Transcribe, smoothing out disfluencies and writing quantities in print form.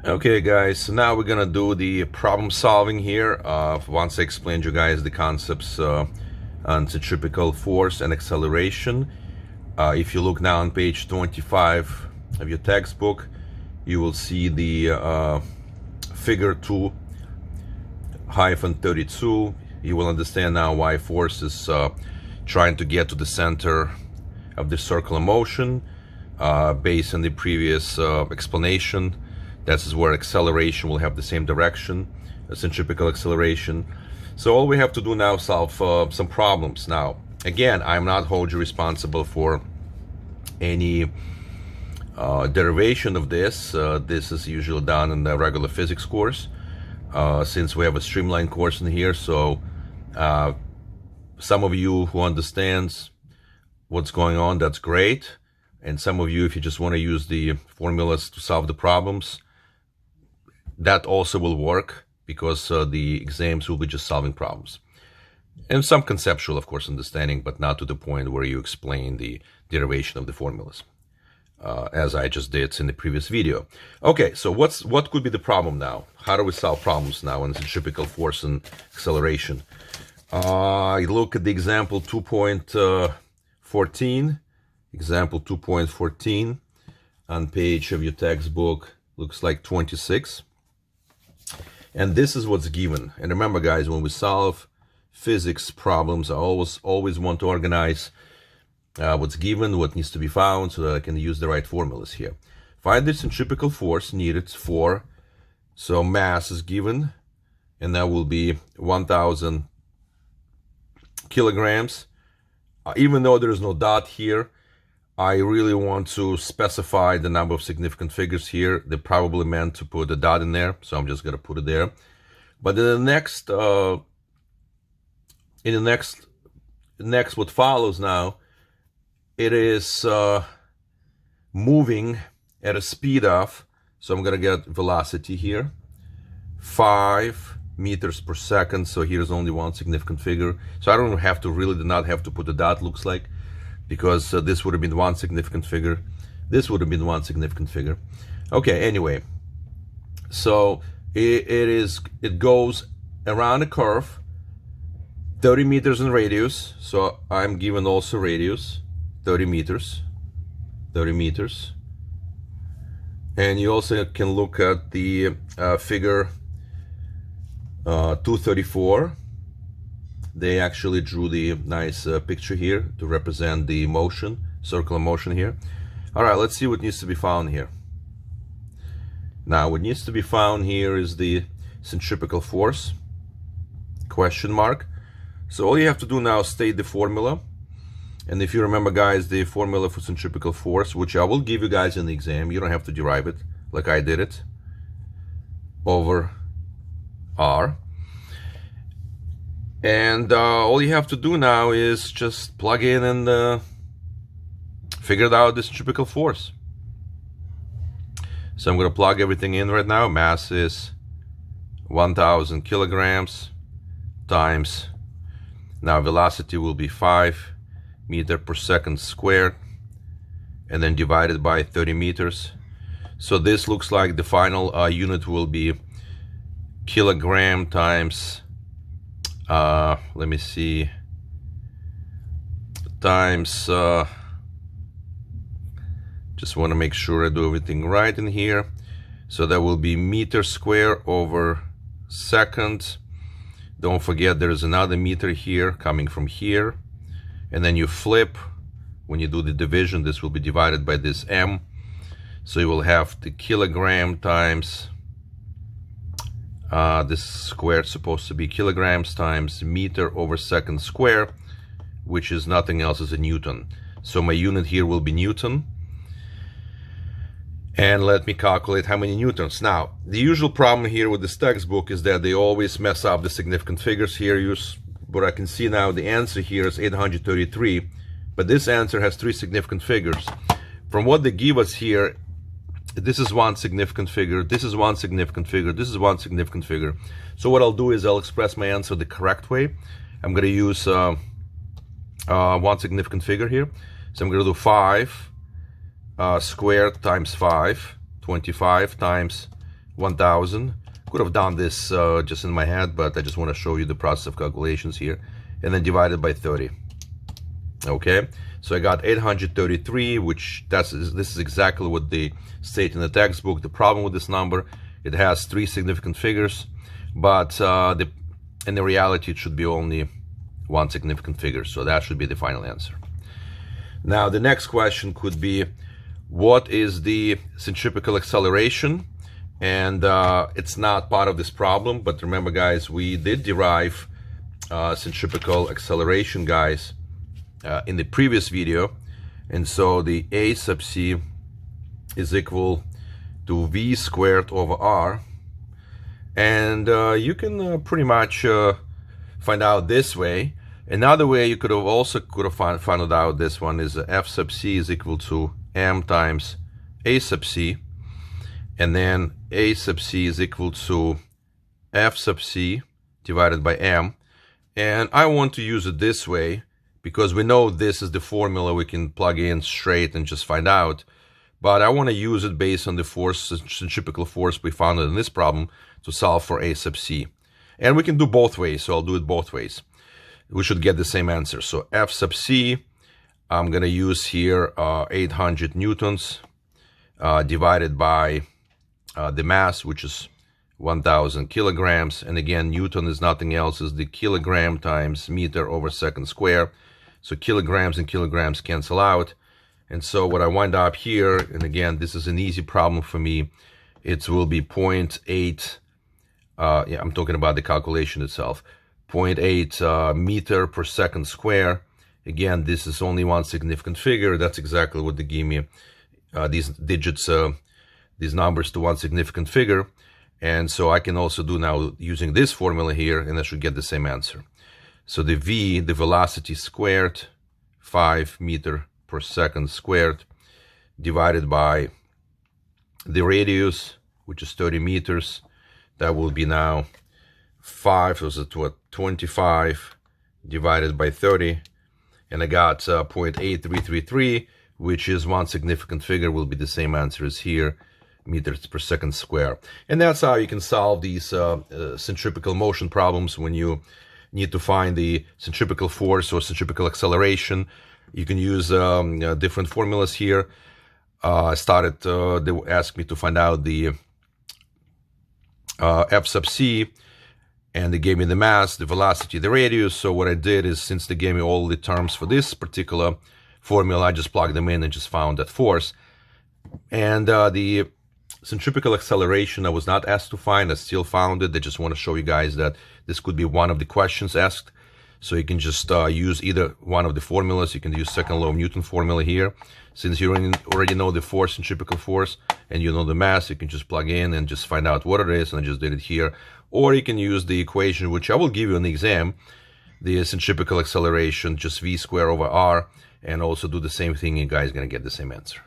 Okay guys, so now we're gonna do the problem solving here. Once I explained you guys the concepts on centripetal force and acceleration. If you look now on page 25 of your textbook, you will see the figure 2-32. You will understand now why force is trying to get to the center of the circular motion based on the previous explanation. This is where acceleration will have the same direction, centripetal acceleration. So all we have to do now is solve some problems. Now, again, I'm not hold you responsible for any derivation of this. This is usually done in the regular physics course, since we have a streamlined course in here. So some of you who understands what's going on, that's great. And some of you, if you just want to use the formulas to solve the problems, that also will work, because the exams will be just solving problems. And some conceptual, of course, understanding, but not to the point where you explain the derivation of the formulas, as I just did in the previous video. Okay, so what could be the problem now? How do we solve problems now in centripetal force and acceleration? I look at the example 2.14. Example 2.14 on page of your textbook, looks like 26. And this is what's given. And remember, guys, when we solve physics problems, I always want to organize what's given, what needs to be found, so that I can use the right formulas here. Find the centripetal force needed for, so mass is given, and that will be 1,000 kilograms. Even though there is no dot here, I really want to specify the number of significant figures here. They probably meant to put a dot in there, so I'm just going to put it there. But in the next what follows now, it is moving at a speed of, so I'm going to get velocity here, 5 meters per second. So here's only one significant figure. So I don't have to really do not have to put a dot, looks like, because this would have been one significant figure. This would have been one significant figure. Okay, anyway, so it goes around a curve, 30 meters in radius. So I'm given also radius, 30 meters. And you also can look at the figure 234. They actually drew the nice picture here to represent the motion, circular motion here. All right, let's see what needs to be found here. Now, what needs to be found here is the centripetal force, question mark. So all you have to do now is state the formula. And if you remember, guys, the formula for centripetal force, which I will give you guys in the exam, you don't have to derive it like I did it, over R. And all you have to do now is just plug in and figure out the centripetal force. So I'm going to plug everything in right now. Mass is 1,000 kilograms times, now velocity will be 5 meters per second squared, and then divided by 30 meters. So this looks like the final unit will be kilogram times, let me see, times, just want to make sure I do everything right in here. So that will be meter square over second. Don't forget there's another meter here coming from here. And then you flip, when you do the division, this will be divided by this m. So you will have the kilogram times, this square is supposed to be kilograms times meter over second square, which is nothing else as a Newton. So my unit here will be Newton. And let me calculate how many newtons. Now, the usual problem here with this textbook is that they always mess up the significant figures here. But I can see now the answer here is 833. But this answer has 3 significant figures. From what they give us here, this is one significant figure, this is one significant figure, this is one significant figure. So what I'll do is I'll express my answer the correct way. I'm going to use one significant figure here. So I'm going to do 5 squared times 5, 25 times 1000. Could have done this just in my head, but I just want to show you the process of calculations here. And then divided by 30. Okay, so I got 833, which this is exactly what they state in the textbook. The problem with this number, it has 3 significant figures, but in the reality it should be only 1 significant figure, so that should be the final answer. Now the next question could be, what is the centripetal acceleration? And it's not part of this problem, but remember guys, we did derive centripetal acceleration, guys, in the previous video. And so the A sub c is equal to v squared over r. And you can pretty much find out this way. Another way you could have found out this one is f sub c is equal to m times a sub c. And then a sub c is equal to f sub c divided by m. And I want to use it this way because we know this is the formula we can plug in straight and just find out. But I want to use it based on the force, centripetal force we found in this problem to solve for a sub c. And we can do both ways, so I'll do it both ways. We should get the same answer. So f sub c, I'm going to use here 800 newtons divided by the mass, which is 1000 kilograms. And again, newton is nothing else as the kilogram times meter over second square. So kilograms and kilograms cancel out. And so what I wind up here, and again, this is an easy problem for me, it will be 0.8, yeah, I'm talking about the calculation itself, 0.8 meter per second square. Again, this is only 1 significant figure. That's exactly what they give me, these digits, these numbers to 1 significant figure. And so I can also do now using this formula here, and I should get the same answer. So the v, the velocity squared, 5 meter per second squared, divided by the radius, which is 30 meters. That will be now 5, so it's what, 25 divided by 30. And I got 0.8333, which is 1 significant figure, will be the same answer as here, meters per second square. And that's how you can solve these centripetal motion problems when you need to find the centripetal force or centripetal acceleration. You can use different formulas here. They asked me to find out the f sub c, and they gave me the mass, the velocity, the radius. So what I did is, since they gave me all the terms for this particular formula, I just plugged them in and just found that force. And the centripetal acceleration I was not asked to find. I still found it. I just want to show you guys that this could be one of the questions asked. So you can just use either one of the formulas. You can use second law of Newton formula here. Since you already know the force, centripetal force, and you know the mass, you can just plug in and just find out what it is. And I just did it here. Or you can use the equation, which I will give you in the exam, the centripetal acceleration, just v squared over r, and also do the same thing. You guys are going to get the same answer.